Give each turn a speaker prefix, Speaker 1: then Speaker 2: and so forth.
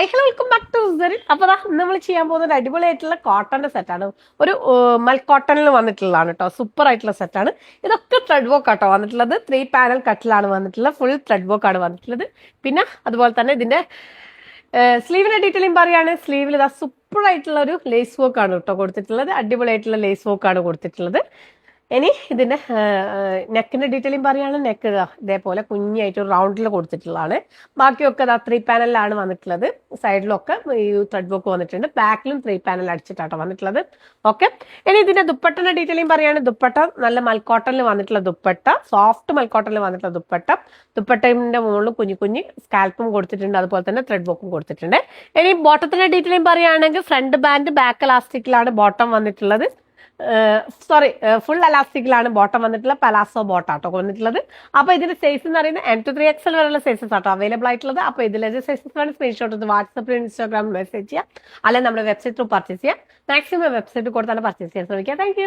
Speaker 1: Hello welcome back to ഉസറിൻ. അപ്പൊ നമ്മൾ ചെയ്യാൻ പോകുന്നത് അടിപൊളിയായിട്ടുള്ള കോട്ടന്റെ സെറ്റാണ്. ഒരു മൽ കോട്ടണിൽ വന്നിട്ടുള്ളതാണ് കേട്ടോ. സൂപ്പർ ആയിട്ടുള്ള സെറ്റാണ്. ഇതൊക്കെ ത്രെഡ് വർക്ക് ആട്ടോ വന്നിട്ടുള്ളത്. 3 പാനൽ കട്ടിലാണ് വന്നിട്ടുള്ളത്. ഫുൾ ത്രെഡ് വർക്ക് ആണ് വന്നിട്ടുള്ളത്. പിന്നെ അതുപോലെ തന്നെ ഇതിന്റെ സ്ലീവിന്റെ ഡീറ്റെയിലിംഗ് പറയുകയാണെങ്കിൽ സ്ലീവിൽ ഇതാ സൂപ്പർ ആയിട്ടുള്ള ഒരു ലേസ് വർക്ക് ആണ് കേട്ടോ കൊടുത്തിട്ടുള്ളത്. അടിപൊളിയായിട്ടുള്ള ലേസ് വർക്ക് ആണ് കൊടുത്തിട്ടുള്ളത്. ഇനി ഇതിന്റെ നെക്കിന്റെ ഡീറ്റെയിലിംഗ് പറയുകയാണെങ്കിൽ നെക്ക് ഇതേപോലെ കുഞ്ഞായിട്ട് റൗണ്ടിൽ കൊടുത്തിട്ടുള്ളതാണ്. ബാക്കിയൊക്കെ 3 പാനലിലാണ് വന്നിട്ടുള്ളത്. സൈഡിലൊക്കെ ഈ ത്രെഡ് വർക്ക് വന്നിട്ടുണ്ട്. ബാക്കിലും 3 പാനൽ അടിച്ചിട്ടാട്ടോ വന്നിട്ടുള്ളത്. ഓക്കെ, ഇനി ഇതിന്റെ ദുപ്പട്ടന്റെ ഡീറ്റെയിലിംഗ് പറയുകയാണെങ്കിൽ ദുപ്പട്ട നല്ല മൽക്കോട്ടണിൽ വന്നിട്ടുള്ള ദുപ്പട്ട, സോഫ്റ്റ് മൽക്കോട്ടണിൽ വന്നിട്ടുള്ള ദുപ്പട്ട. ദുപ്പട്ടയുടെ മുകളിൽ കുഞ്ഞു കുഞ്ഞ് സ്കാൽപ്പും കൊടുത്തിട്ടുണ്ട്. അതുപോലെ തന്നെ ത്രെഡ് വർക്കും കൊടുത്തിട്ടുണ്ട്. ഇനി ബോട്ടത്തിന്റെ ഡീറ്റെയിലിംഗ് പറയുകയാണെങ്കിൽ ഫ്രണ്ട് ബാൻഡ് ബാക്ക് എലാസ്റ്റിക്കിലാണ് ബോട്ടം വന്നിട്ടുള്ളത്. ഫുൾ എലാസ്റ്റിക്കിലാണ് ബോട്ടം വന്നിട്ടുള്ളത്. പലാസോ ബോട്ടാട്ടോ വന്നിട്ടുള്ളത്. അപ്പൊ ഇതിന്റെ സൈസ് എന്ന് പറയുന്നത് M to 3XL വരെയുള്ള സൈസസ് ആട്ടോ അവൈലബിൾ ആയിട്ടുള്ളത്. അപ്പൊ ഇതിലെ സൈസസ് വേണം സ്ക്രീൻഷോട്ട് എടുത്ത് വാട്സപ്പിൽ ഇൻസ്റ്റാഗ്രാമിൽ മെസ്സേജ് ചെയ്യാം, അല്ലെങ്കിൽ നമ്മുടെ വെബ്സൈറ്റ് ത്രൂ പർച്ചേസ് ചെയ്യാം. മാക്സിമം വെബ്സൈറ്റ് കൊടുത്താണ് പർച്ചേസ് ചെയ്യാൻ ശ്രമിക്കുക. താങ്ക്